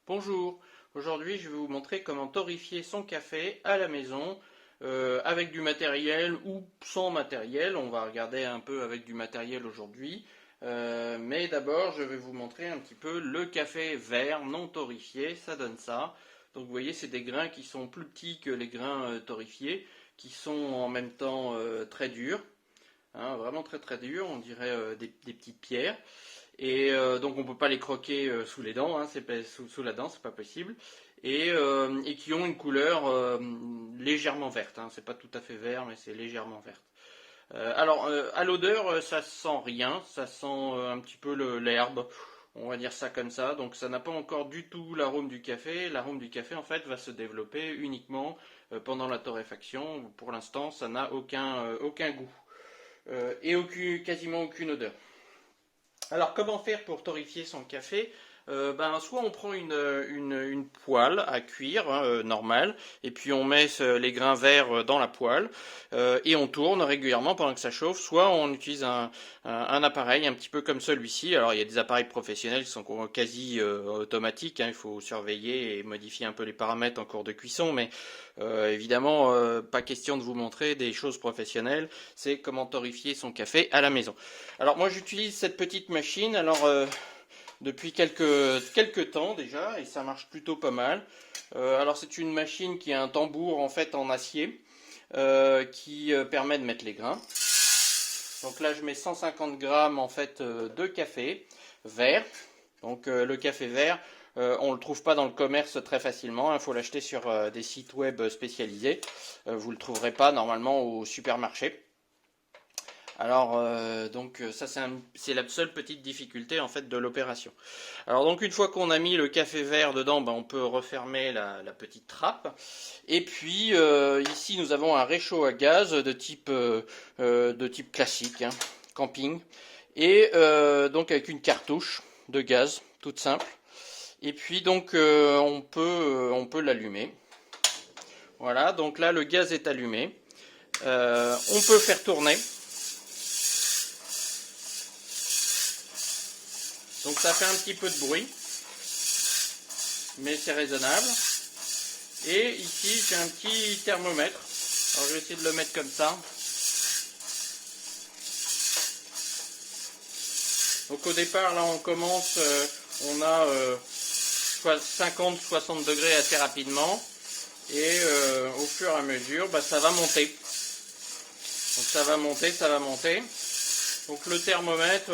Bonjour, aujourd'hui je vais vous montrer comment torréfier son café à la maison avec du matériel ou sans matériel. On va regarder un peu avec du matériel aujourd'hui. Mais d'abord je vais vous montrer un petit peu le café vert non torréfié, ça donne ça. Donc vous voyez c'est des grains qui sont plus petits que les grains torréfiés, qui sont en même temps très durs, hein, vraiment très très durs, on dirait des petites pierres. Et donc on ne peut pas les croquer sous les dents, hein, sous la dent, c'est pas possible. Et qui ont une couleur légèrement verte, hein, c'est pas tout à fait vert, mais c'est légèrement verte. À l'odeur, ça sent rien, ça sent un petit peu l'herbe, on va dire ça comme ça. Donc ça n'a pas encore du tout l'arôme du café. L'arôme du café en fait va se développer uniquement pendant la torréfaction. Pour l'instant, ça n'a aucun goût et quasiment aucune odeur. Alors, comment faire pour torréfier son café? Soit on prend une poêle à cuire, hein, normale, et puis on met les grains verts dans la poêle, et on tourne régulièrement pendant que ça chauffe. Soit on utilise un appareil un petit peu comme celui-ci. Alors il y a des appareils professionnels qui sont quasi automatiques, hein, il faut surveiller et modifier un peu les paramètres en cours de cuisson, mais évidemment pas question de vous montrer des choses professionnelles, c'est comment torréfier son café à la maison. Alors moi j'utilise cette petite machine, depuis quelques temps déjà, et ça marche plutôt pas mal. Alors c'est une machine qui a un tambour en fait en acier qui permet de mettre les grains. Donc là je mets 150 grammes en fait de café vert. Donc le café vert, on ne le trouve pas dans le commerce très facilement, il faut l'acheter sur des sites web spécialisés. Vous ne le trouverez pas normalement au supermarché. Alors donc ça c'est la seule petite difficulté en fait de l'opération. Alors donc une fois qu'on a mis le café vert dedans, on peut refermer la petite trappe. Et puis ici nous avons un réchaud à gaz de type classique, hein, camping, et donc avec une cartouche de gaz toute simple. Et puis donc on peut l'allumer. Voilà, donc là le gaz est allumé. On peut faire tourner. Donc ça fait un petit peu de bruit, mais c'est raisonnable. Et ici j'ai un petit thermomètre. Alors je vais essayer de le mettre comme ça. Donc au départ là on commence, on a 50-60 degrés assez rapidement. Et au fur et à mesure ça va monter. Donc ça va monter, ça va monter. Donc le thermomètre...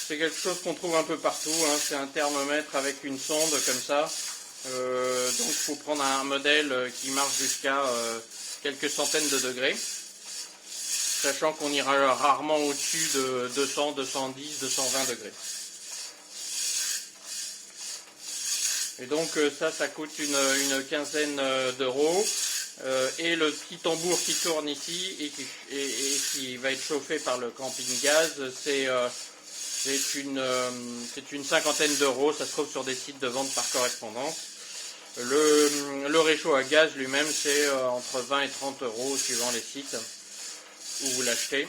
c'est quelque chose qu'on trouve un peu partout, hein. C'est un thermomètre avec une sonde comme ça. Donc il faut prendre un modèle qui marche jusqu'à quelques centaines de degrés. Sachant qu'on ira rarement au-dessus de 200, 210, 220 degrés. Et donc ça coûte une quinzaine d'euros. Et le petit tambour qui tourne ici et qui va être chauffé par le camping-gaz, c'est une cinquantaine d'euros, ça se trouve sur des sites de vente par correspondance. Le réchaud à gaz lui-même, c'est entre 20 et 30 euros suivant les sites où vous l'achetez.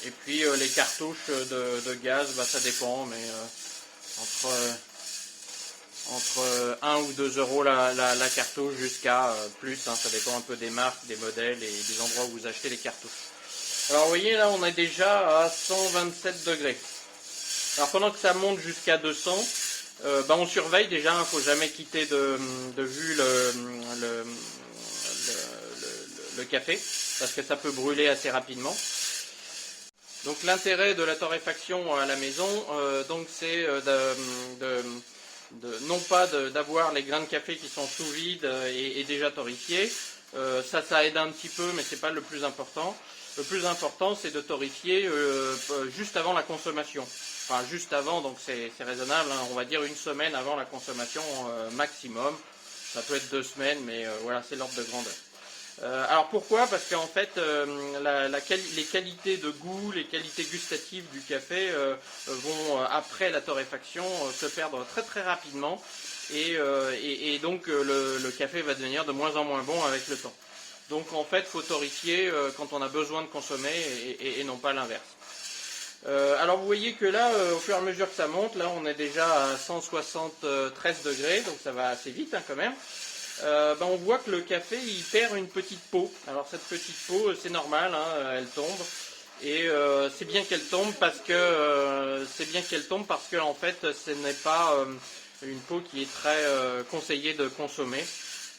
Et puis les cartouches de gaz, ça dépend, mais entre 1 ou 2 euros la cartouche jusqu'à plus, hein, ça dépend un peu des marques, des modèles et des endroits où vous achetez les cartouches. Alors vous voyez là on est déjà à 127 degrés. Alors pendant que ça monte jusqu'à 200, on surveille déjà, il ne faut jamais quitter de vue le café, parce que ça peut brûler assez rapidement. Donc l'intérêt de la torréfaction à la maison, c'est non pas d'avoir les grains de café qui sont sous vide et déjà torréfiés. Ça aide un petit peu, mais ce n'est pas le plus important. Le plus important, c'est de torréfier juste avant la consommation. Enfin, juste avant, donc c'est raisonnable, hein, on va dire une semaine avant la consommation maximum. Ça peut être 2 semaines, mais voilà, c'est l'ordre de grandeur. Alors pourquoi? Parce qu'en fait, les qualités de goût, les qualités gustatives du café vont, après la torréfaction, se perdre très très rapidement. Et donc le café va devenir de moins en moins bon avec le temps. Donc en fait, il faut torréfier quand on a besoin de consommer et non pas l'inverse. Alors vous voyez que là, au fur et à mesure que ça monte, là on est déjà à 173 degrés, donc ça va assez vite hein, quand même. On voit que le café il perd une petite peau. Alors cette petite peau, c'est normal, hein, elle tombe. Et c'est bien qu'elle tombe parce que en fait ce n'est pas une peau qui est très conseillée de consommer.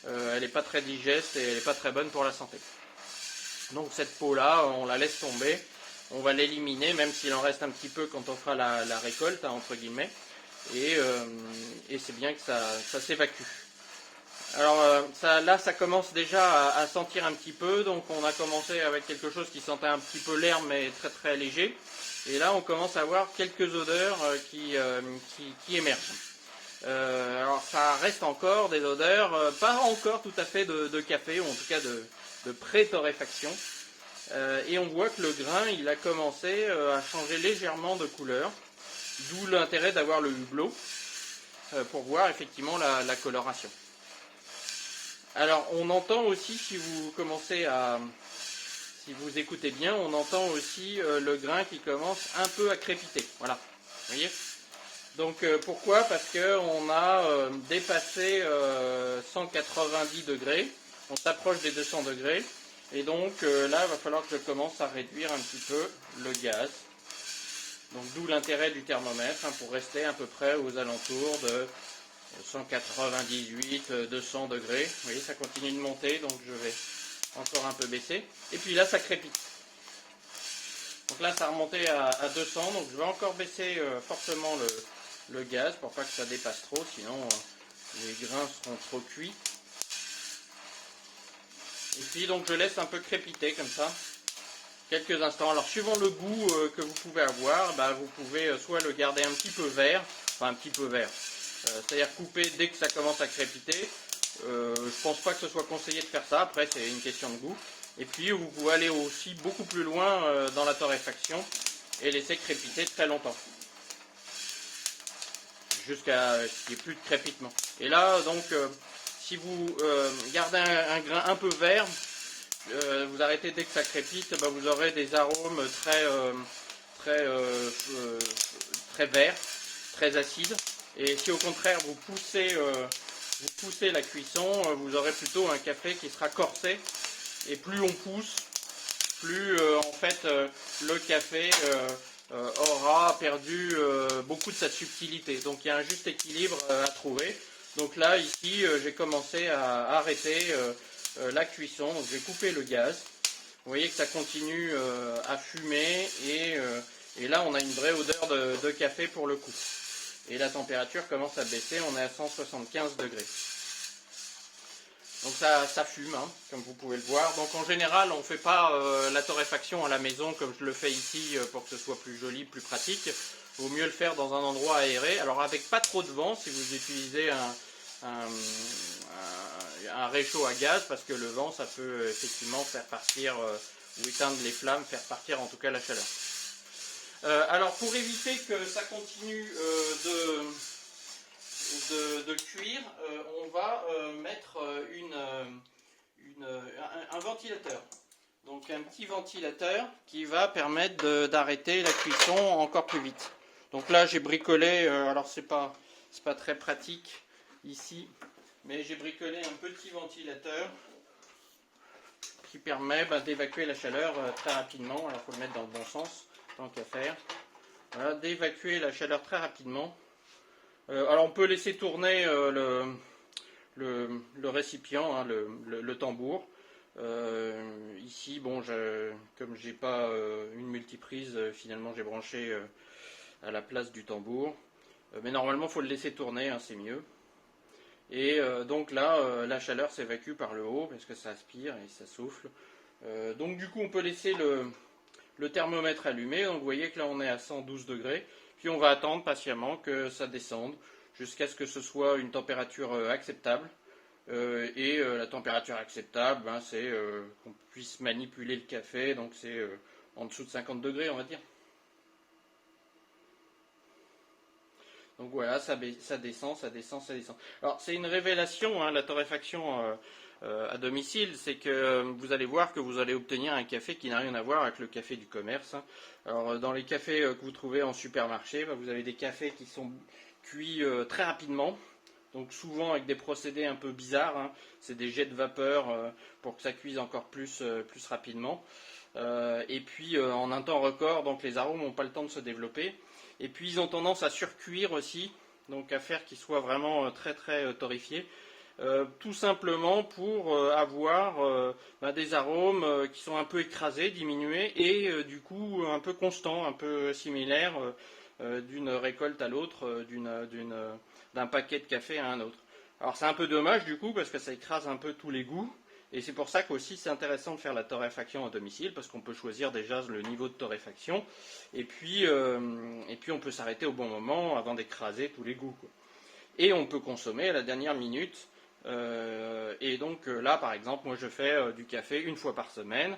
Elle n'est pas très digeste et elle n'est pas très bonne pour la santé. Donc cette peau là, on la laisse tomber. On va l'éliminer, même s'il en reste un petit peu quand on fera la récolte, hein, entre guillemets. Et c'est bien que ça s'évacue. Alors là, ça commence déjà à sentir un petit peu. Donc on a commencé avec quelque chose qui sentait un petit peu l'herbe, mais très très léger. Et là, on commence à avoir quelques odeurs qui émergent. Alors ça reste encore des odeurs, pas encore tout à fait de café, ou en tout cas de pré-torréfaction. Et on voit que le grain il a commencé à changer légèrement de couleur, d'où l'intérêt d'avoir le hublot pour voir effectivement la coloration. Alors on entend aussi, si vous écoutez bien, on entend aussi le grain qui commence un peu à crépiter. Voilà, vous voyez. Donc pourquoi? Parce qu'on a dépassé 190 degrés, on s'approche des 200 degrés. Et donc là, il va falloir que je commence à réduire un petit peu le gaz. Donc d'où l'intérêt du thermomètre, hein, pour rester à peu près aux alentours de 198, 200 degrés. Vous voyez, ça continue de monter, donc je vais encore un peu baisser. Et puis là, ça crépite. Donc là, ça a remonté à 200, donc je vais encore baisser fortement le gaz pour pas que ça dépasse trop, sinon les grains seront trop cuits. Et puis donc je laisse un peu crépiter comme ça, quelques instants. Alors suivant le goût que vous pouvez avoir, vous pouvez soit le garder un petit peu vert, enfin un petit peu vert, c'est-à-dire couper dès que ça commence à crépiter. Je pense pas que ce soit conseillé de faire ça, après c'est une question de goût. Et puis vous pouvez aller aussi beaucoup plus loin dans la torréfaction et laisser crépiter très longtemps, jusqu'à ce qu'il n'y ait plus de crépitement. Et là donc si vous gardez un grain un peu vert, vous arrêtez dès que ça crépite, vous aurez des arômes très verts, très acides. Et si au contraire vous poussez la cuisson, vous aurez plutôt un café qui sera corsé. Et plus on pousse, plus en fait le café aura perdu beaucoup de sa subtilité. Donc il y a un juste équilibre à trouver. Donc là, ici, j'ai commencé à arrêter la cuisson. Donc j'ai coupé le gaz. Vous voyez que ça continue à fumer. Et là, on a une vraie odeur de café pour le coup. Et la température commence à baisser. On est à 175 degrés. Donc ça fume, hein, comme vous pouvez le voir. Donc en général, on ne fait pas la torréfaction à la maison comme je le fais ici pour que ce soit plus joli, plus pratique. Il vaut mieux le faire dans un endroit aéré. Alors avec pas trop de vent, si vous utilisez un réchaud à gaz, parce que le vent, ça peut effectivement faire partir ou éteindre les flammes, faire partir en tout cas la chaleur. Alors pour éviter que ça continue de cuire, on va mettre un ventilateur. Donc un petit ventilateur qui va permettre d'arrêter la cuisson encore plus vite. Donc là j'ai bricolé, alors c'est pas très pratique ici, mais j'ai bricolé un petit ventilateur qui permet d'évacuer la chaleur très rapidement. Alors il faut le mettre dans le bon sens, tant qu'à faire. Voilà, d'évacuer la chaleur très rapidement. Alors on peut laisser tourner le récipient, hein, le tambour. Ici, bon, comme j'ai pas une multiprise, finalement j'ai branché à la place du tambour. Mais normalement, il faut le laisser tourner, hein, c'est mieux. Et donc là, la chaleur s'évacue par le haut parce que ça aspire et ça souffle. Donc du coup, on peut laisser le thermomètre allumé. Donc vous voyez que là, on est à 112 degrés. Puis on va attendre patiemment que ça descende jusqu'à ce que ce soit une température acceptable. La température acceptable, c'est qu'on puisse manipuler le café. Donc c'est en dessous de 50 degrés, on va dire. Donc voilà, ça descend, ça descend, ça descend. Alors c'est une révélation, hein, la torréfaction à domicile, c'est que vous allez voir que vous allez obtenir un café qui n'a rien à voir avec le café du commerce. Alors dans les cafés que vous trouvez en supermarché, vous avez des cafés qui sont cuits très rapidement, donc souvent avec des procédés un peu bizarres, hein. C'est des jets de vapeur pour que ça cuise encore plus rapidement. Et puis en un temps record, donc les arômes n'ont pas le temps de se développer. Et puis ils ont tendance à surcuire aussi, donc à faire qu'ils soient vraiment très torréfiés. Tout simplement pour avoir des arômes qui sont un peu écrasés, diminués et du coup un peu constants, un peu similaires d'une récolte à l'autre, d'un paquet de café à un autre. Alors c'est un peu dommage du coup parce que ça écrase un peu tous les goûts et c'est pour ça qu'aussi c'est intéressant de faire la torréfaction à domicile parce qu'on peut choisir déjà le niveau de torréfaction et puis on peut s'arrêter au bon moment avant d'écraser tous les goûts, quoi. Et on peut consommer à la dernière minute. Et donc là par exemple moi je fais du café une fois par semaine,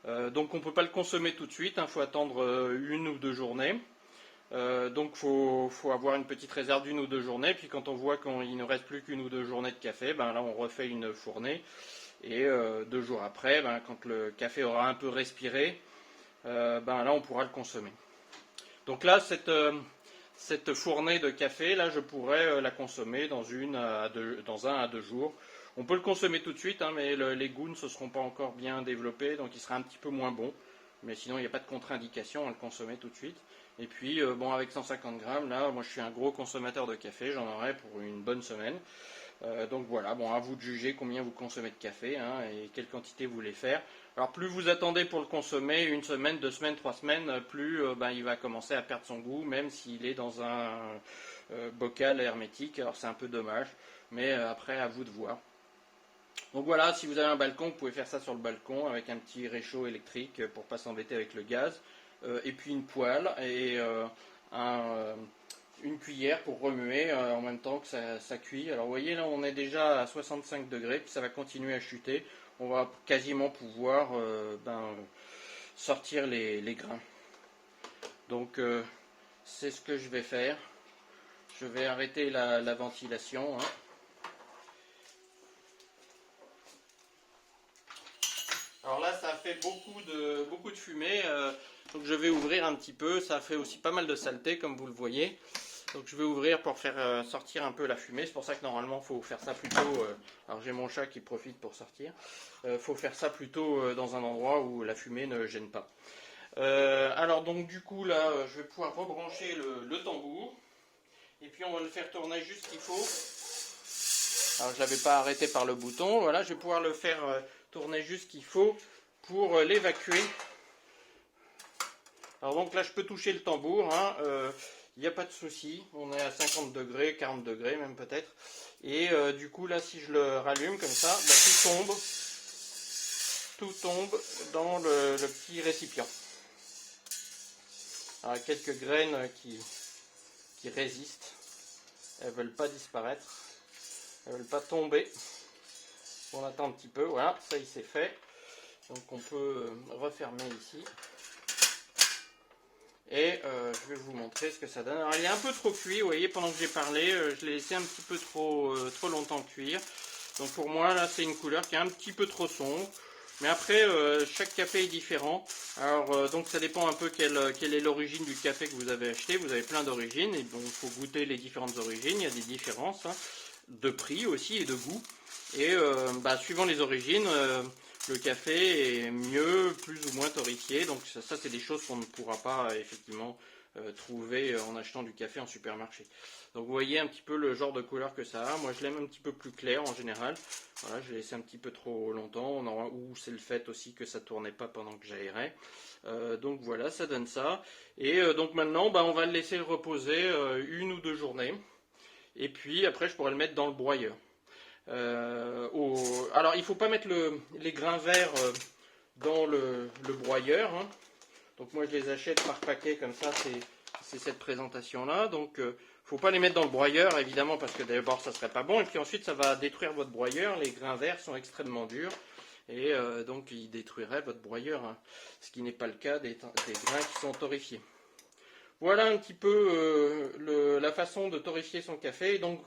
donc on ne peut pas le consommer tout de suite, il faut attendre une ou deux journées, donc il faut avoir une petite réserve d'une ou deux journées, puis quand on voit qu'il ne reste plus qu'une ou deux journées de café, là on refait une fournée, et 2 jours après, quand le café aura un peu respiré, là on pourra le consommer. Donc là cette fournée de café, là, je pourrais la consommer dans 1 à 2 jours. On peut le consommer tout de suite, hein, mais les goûts ne se seront pas encore bien développés, donc il sera un petit peu moins bon. Mais sinon, il n'y a pas de contre-indication à le consommer tout de suite. Et puis, avec 150 grammes, là, moi je suis un gros consommateur de café, j'en aurai pour une bonne semaine. Donc voilà, à vous de juger combien vous consommez de café, hein, et quelle quantité vous voulez faire. Alors plus vous attendez pour le consommer, 1 semaine, 2 semaines, 3 semaines, plus il va commencer à perdre son goût, même s'il est dans un bocal hermétique. Alors c'est un peu dommage, mais après à vous de voir. Donc voilà, si vous avez un balcon, vous pouvez faire ça sur le balcon avec un petit réchaud électrique pour ne pas s'embêter avec le gaz, et puis une poêle et une cuillère pour remuer en même temps que ça cuit. Alors vous voyez là on est déjà à 65 degrés, puis ça va continuer à chuter. On va quasiment pouvoir sortir les grains. Donc c'est ce que je vais faire. Je vais arrêter la ventilation, hein. Alors là ça a fait beaucoup de fumée, donc je vais ouvrir un petit peu. Ça a fait aussi pas mal de saleté comme vous le voyez. Donc je vais ouvrir pour faire sortir un peu la fumée. C'est pour ça que normalement il faut faire ça plutôt, alors j'ai mon chat qui profite pour sortir, faut faire ça plutôt dans un endroit où la fumée ne gêne pas. Alors donc du coup là je vais pouvoir rebrancher le tambour. Et puis on va le faire tourner juste ce qu'il faut. Alors je ne l'avais pas arrêté par le bouton. Voilà, je vais pouvoir le faire tourner juste ce qu'il faut pour l'évacuer. Alors donc là je peux toucher le tambour, hein, il n'y a pas de souci, on est à 50 degrés, 40 degrés même peut-être. Et du coup là si je le rallume comme ça, tout tombe dans le petit récipient. Alors quelques graines qui résistent, elles ne veulent pas disparaître, elles ne veulent pas tomber. On attend un petit peu, voilà, ça il s'est fait. Donc on peut refermer ici. Et je vais vous montrer ce que ça donne. Alors il est un peu trop cuit, vous voyez, pendant que j'ai parlé, je l'ai laissé un petit peu trop longtemps cuire. Donc pour moi là c'est une couleur qui est un petit peu trop sombre. Mais après chaque café est différent. Alors donc ça dépend un peu quelle est l'origine du café que vous avez acheté. Vous avez plein d'origines et donc il faut goûter les différentes origines. Il y a des différences, hein, de prix aussi et de goût. Et suivant les origines, le café est mieux, plus ou moins torréfié. Donc ça c'est des choses qu'on ne pourra pas effectivement trouver en achetant du café en supermarché. Donc vous voyez un petit peu le genre de couleur que ça a. Moi je l'aime un petit peu plus clair en général. Voilà, je l'ai laissé un petit peu trop longtemps. Ou c'est le fait aussi que ça tournait pas pendant que j'aérais. Donc voilà, ça donne ça. Et donc maintenant on va le laisser reposer 1 ou 2 journées. Et puis après je pourrais le mettre dans le broyeur. Alors il ne faut pas mettre les grains verts dans le broyeur, hein. Donc moi je les achète par paquet comme ça, c'est cette présentation là. Donc il ne faut pas les mettre dans le broyeur évidemment parce que d'abord ça serait pas bon et puis ensuite ça va détruire votre broyeur. Les grains verts sont extrêmement durs et donc ils détruiraient votre broyeur, hein. Ce qui n'est pas le cas des grains qui sont torréfiés. Voilà un petit peu la façon de torréfier son café. Donc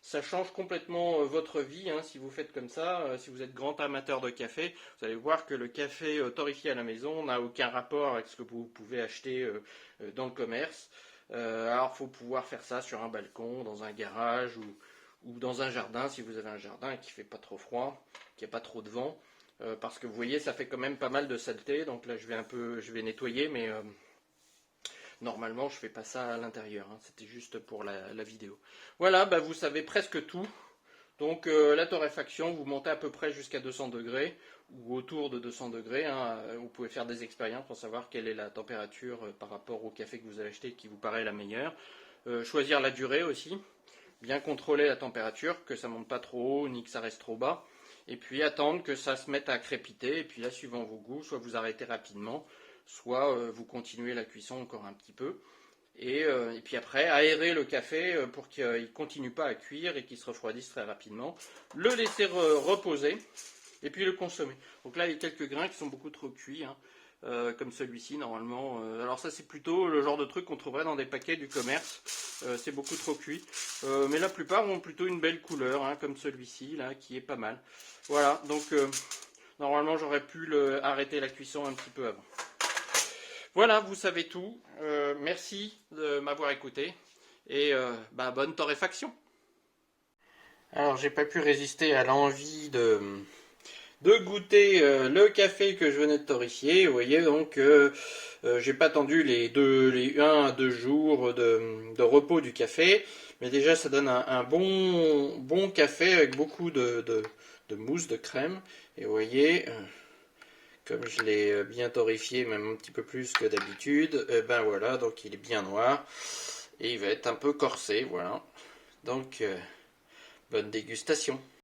ça change complètement votre vie hein, si vous faites comme ça. Si vous êtes grand amateur de café, vous allez voir que le café torréfié à la maison n'a aucun rapport avec ce que vous pouvez acheter dans le commerce. Alors il faut pouvoir faire ça sur un balcon, dans un garage ou dans un jardin si vous avez un jardin qui ne fait pas trop froid, qui n'a pas trop de vent. Parce que vous voyez ça fait quand même pas mal de saleté. Donc là je vais nettoyer mais... Normalement, je fais pas ça à l'intérieur, hein. C'était juste pour la vidéo. Voilà, bah, vous savez presque tout. Donc la torréfaction, vous montez à peu près jusqu'à 200 degrés ou autour de 200 degrés. Hein. Vous pouvez faire des expériences pour savoir quelle est la température par rapport au café que vous avez acheté qui vous paraît la meilleure. Choisir la durée aussi. Bien contrôler la température, que ça monte pas trop haut ni que ça reste trop bas. Et puis attendre que ça se mette à crépiter. Et puis là, suivant vos goûts, soit vous arrêtez rapidement, soit vous continuez la cuisson encore un petit peu. Et puis après, aérer le café pour qu'il ne continue pas à cuire et qu'il se refroidisse très rapidement. Le laisser reposer et puis le consommer. Donc là, il y a quelques grains qui sont beaucoup trop cuits, hein, comme celui-ci normalement. Alors ça, c'est plutôt le genre de truc qu'on trouverait dans des paquets du commerce. C'est beaucoup trop cuit. Mais la plupart ont plutôt une belle couleur, hein, comme celui-ci, là, qui est pas mal. Voilà, donc normalement, j'aurais pu arrêter la cuisson un petit peu avant. Voilà, vous savez tout. Merci de m'avoir écouté et bonne torréfaction. Alors, j'ai pas pu résister à l'envie de goûter le café que je venais de torréfier. Vous voyez, donc, j'ai pas attendu les 1 à 2 jours de repos du café, mais déjà, ça donne un bon café avec beaucoup de mousse, de crème. Et vous voyez. Comme je l'ai bien torréfié, même un petit peu plus que d'habitude, ben voilà, donc il est bien noir. Et il va être un peu corsé, voilà. Donc, bonne dégustation.